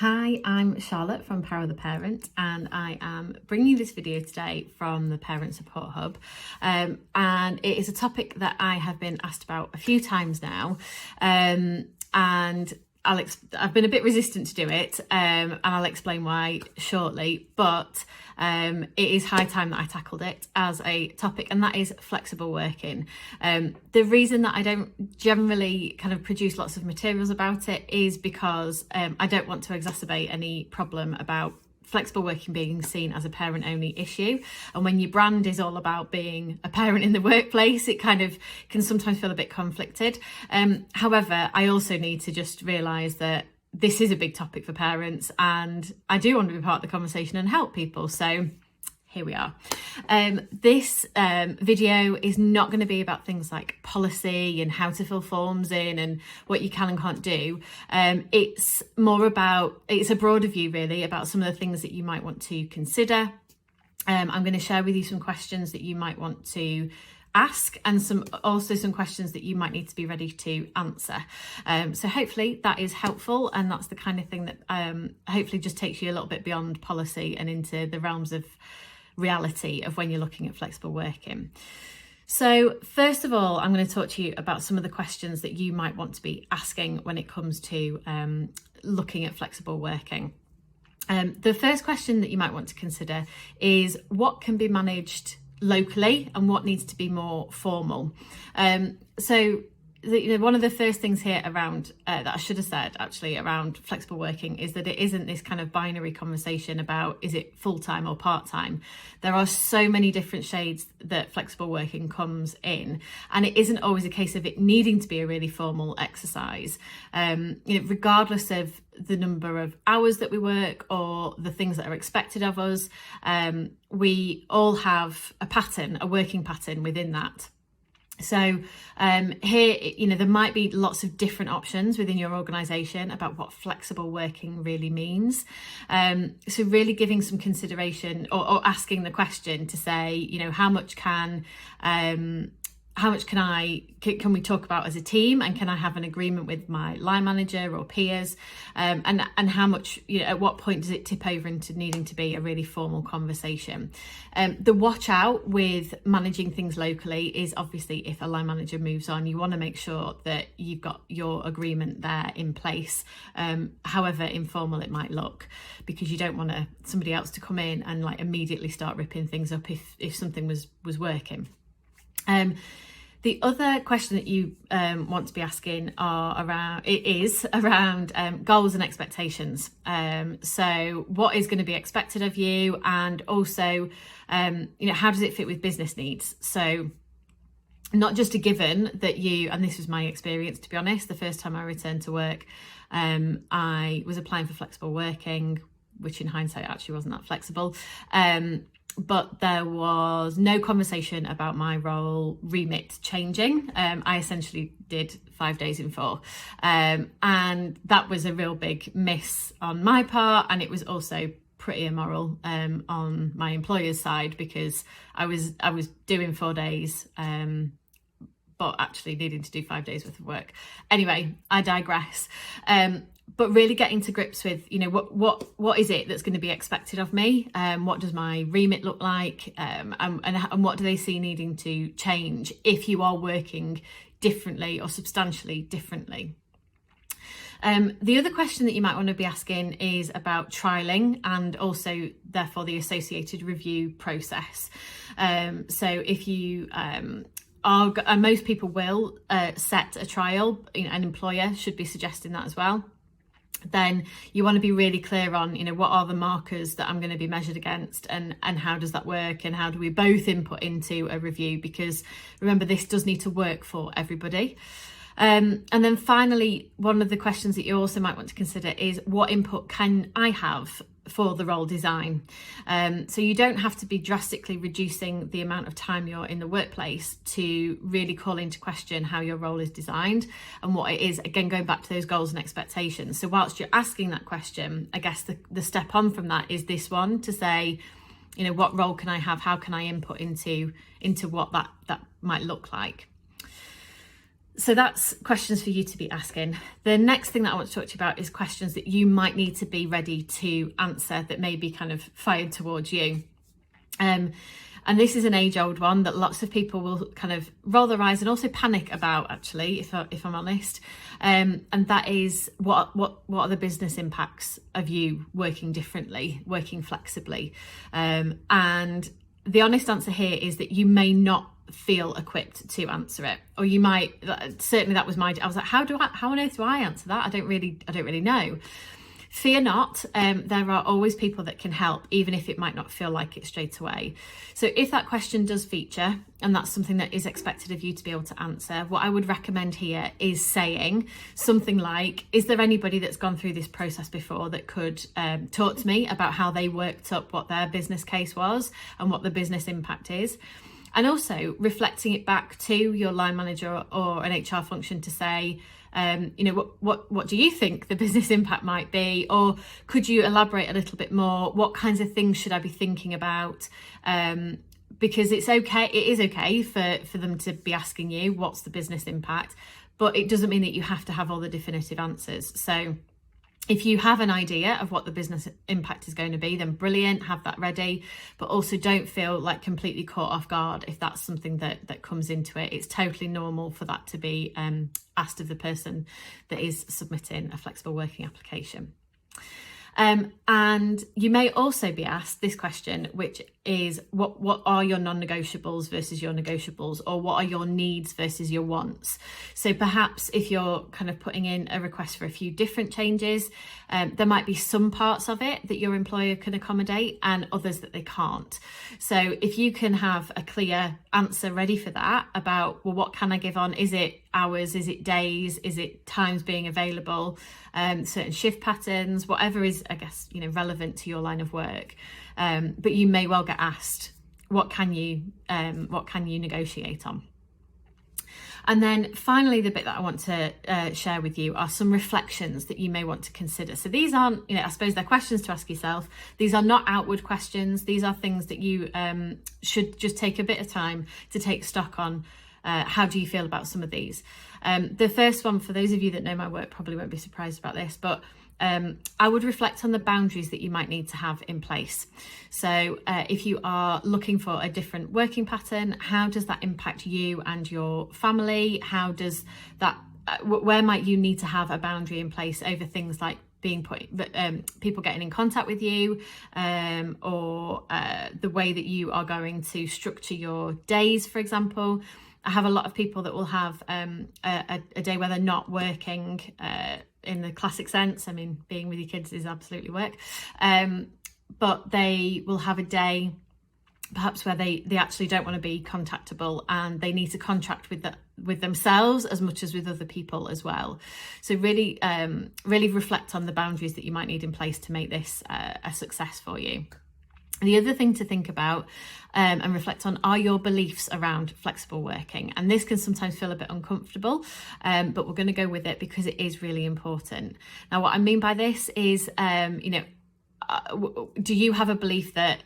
Hi, I'm Charlotte from Power of the Parent, and I am bringing you this video today from the Parent Support Hub. And it is a topic that I have been asked about a few times now, and I've been a bit resistant to do it, and I'll explain why shortly, but it is high time that I tackled it as a topic, and that is flexible working. The reason that I don't generally kind of produce lots of materials about it is because I don't want to exacerbate any problem about flexible working being seen as a parent only issue. And when your brand is all about being a parent in the workplace, it kind of can sometimes feel a bit conflicted. However, I also need to just realise that this is a big topic for parents, and I do want to be part of the conversation and help people. So here we are. This video is not going to be about things like policy and how to fill forms in and what you can and can't do. It's more about, it's a broader view really about some of the things that you might want to consider. I'm going to share with you some questions that you might want to ask, and some questions that you might need to be ready to answer. So hopefully that is helpful, and that's the kind of thing that hopefully just takes you a little bit beyond policy and into the realms of reality of when you're looking at flexible working. So first of all, I'm going to talk to you about some of the questions that you might want to be asking when it comes to looking at flexible working. The first question that you might want to consider is what can be managed locally and what needs to be more formal. One of the first things here around that I should have said actually around flexible working is that it isn't this kind of binary conversation about is it full-time or part-time. There are so many different shades that flexible working comes in, and it isn't always a case of it needing to be a really formal exercise. Regardless of the number of hours that we work or the things that are expected of us, we all have a working pattern within that. So here, there might be lots of different options within your organisation about what flexible working really means. So really giving some consideration or asking the question to say, how much can we talk about as a team, and can I have an agreement with my line manager or peers, and how much, at what point does it tip over into needing to be a really formal conversation. The watch out with managing things locally is obviously if a line manager moves on, you want to make sure that you've got your agreement there in place, however informal it might look, because you don't want somebody else to come in and immediately start ripping things up if something was working. The other question that you want to be asking is around goals and expectations. So what is going to be expected of you, and also, how does it fit with business needs? So not just a given that and this was my experience, to be honest, the first time I returned to work, I was applying for flexible working, which in hindsight actually wasn't that flexible. But there was no conversation about my role remit changing. I essentially did 5 days in 4. And that was a real big miss on my part. And it was also pretty immoral on my employer's side, because I was doing 4 days, but actually needing to do 5 days worth of work. Anyway, I digress. But really getting to grips with, what is it that's going to be expected of me? What does my remit look like? And what do they see needing to change if you are working differently or substantially differently? The other question that you might want to be asking is about trialling, and also therefore the associated review process. So if you and most people will set a trial, an employer should be suggesting that as well. Then you want to be really clear on, what are the markers that I'm going to be measured against, and how does that work, and how do we both input into a review, because remember, this does need to work for everybody. And then finally, one of the questions that you also might want to consider is what input can I have for the role design. So you don't have to be drastically reducing the amount of time you're in the workplace to really call into question how your role is designed and what it is, again, going back to those goals and expectations. So whilst you're asking that question, I guess the step on from that is this one, to say, what role can I have? How can I input into what that might look like? So that's questions for you to be asking. The next thing that I want to talk to you about is questions that you might need to be ready to answer that may be kind of fired towards you. And this is an age-old one that lots of people will kind of roll their eyes and also panic about, actually, if I'm honest. And that is, what are the business impacts of you working differently, working flexibly? And the honest answer here is that you may not feel equipped to answer it, or you might. Certainly, that was I was like, how on earth do I answer that? I don't really know. Fear not, there are always people that can help, even if it might not feel like it straight away. So if that question does feature, and that's something that is expected of you to be able to answer, what I would recommend here is saying something like, is there anybody that's gone through this process before that could talk to me about how they worked up what their business case was and what the business impact is? And also reflecting it back to your line manager or an HR function to say, what do you think the business impact might be? Or could you elaborate a little bit more? What kinds of things should I be thinking about? Because it is okay for them to be asking you, what's the business impact? But it doesn't mean that you have to have all the definitive answers. So if you have an idea of what the business impact is going to be, then brilliant, have that ready. But also don't feel like completely caught off guard if that's something that comes into it. It's totally normal for that to be asked of the person that is submitting a flexible working application. And you may also be asked this question, which is what are your non-negotiables versus your negotiables, or what are your needs versus your wants? So perhaps if you're kind of putting in a request for a few different changes, there might be some parts of it that your employer can accommodate and others that they can't. So if you can have a clear answer ready for that about, well, what can I give on? Is it hours? Is it days? Is it times being available? Certain shift patterns, whatever is, I guess, relevant to your line of work. But you may well get asked, what can you negotiate on? And then finally, the bit that I want to share with you are some reflections that you may want to consider. So these aren't, I suppose they're questions to ask yourself. These are not outward questions. These are things that you should just take a bit of time to take stock on. How do you feel about some of these? The first one, for those of you that know my work, probably won't be surprised about this, but I would reflect on the boundaries that you might need to have in place. So if you are looking for a different working pattern, how does that impact you and your family? How does that, where might you need to have a boundary in place over things like people getting in contact with you, or the way that you are going to structure your days, for example. I have a lot of people that will have a day where they're not working in the classic sense. I mean, being with your kids is absolutely work. But they will have a day perhaps where they actually don't want to be contactable, and they need to contract with themselves as much as with other people as well. So really reflect on the boundaries that you might need in place to make this a success for you. The other thing to think about and reflect on are your beliefs around flexible working. And this can sometimes feel a bit uncomfortable, but we're going to go with it because it is really important. Now, what I mean by this is, do you have a belief that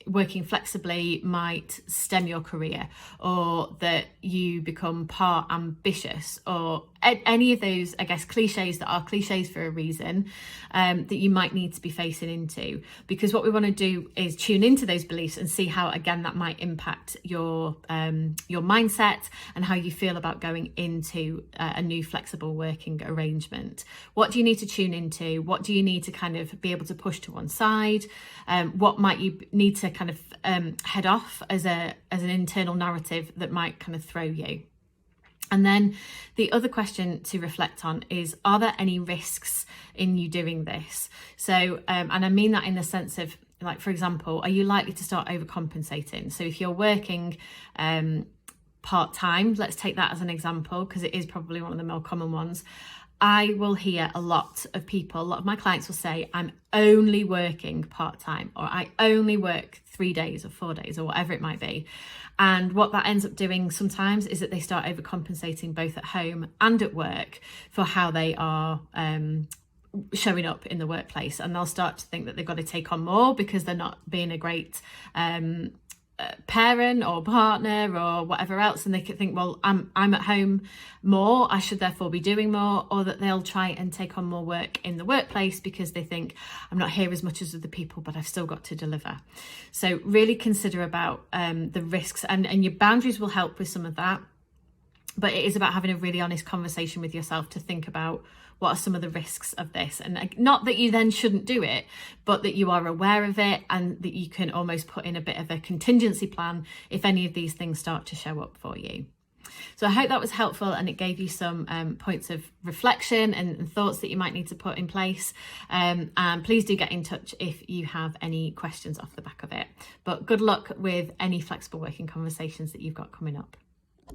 working flexibly might stem your career, or that you become part ambitious, or any of those, I guess, cliches that are cliches for a reason, that you might need to be facing into? Because what we want to do is tune into those beliefs and see how, again, that might impact your mindset and how you feel about going into a new flexible working arrangement. What do you need to tune into? What do you need to kind of be able to push to one side? What might you need to kind of head off as an internal narrative that might kind of throw you? And then the other question to reflect on is, are there any risks in you doing this? So, and I mean that in the sense of, like, for example, are you likely to start overcompensating? So if you're working part-time, let's take that as an example, because it is probably one of the more common ones. I will hear a lot of my clients will say, I'm only working part-time, or I only work 3 days or 4 days, or whatever it might be. And what that ends up doing sometimes is that they start overcompensating both at home and at work for how they are showing up in the workplace. And they'll start to think that they've got to take on more because they're not being a great parent or partner or whatever else, and they could think, well, I'm at home more, I should therefore be doing more, or that they'll try and take on more work in the workplace because they think I'm not here as much as other people, but I've still got to deliver. So really consider about the risks, and your boundaries will help with some of that. But it is about having a really honest conversation with yourself to think about what are some of the risks of this, and not that you then shouldn't do it, but that you are aware of it and that you can almost put in a bit of a contingency plan if any of these things start to show up for you. So I hope that was helpful and it gave you some points of reflection and thoughts that you might need to put in place. And please do get in touch if you have any questions off the back of it. But good luck with any flexible working conversations that you've got coming up.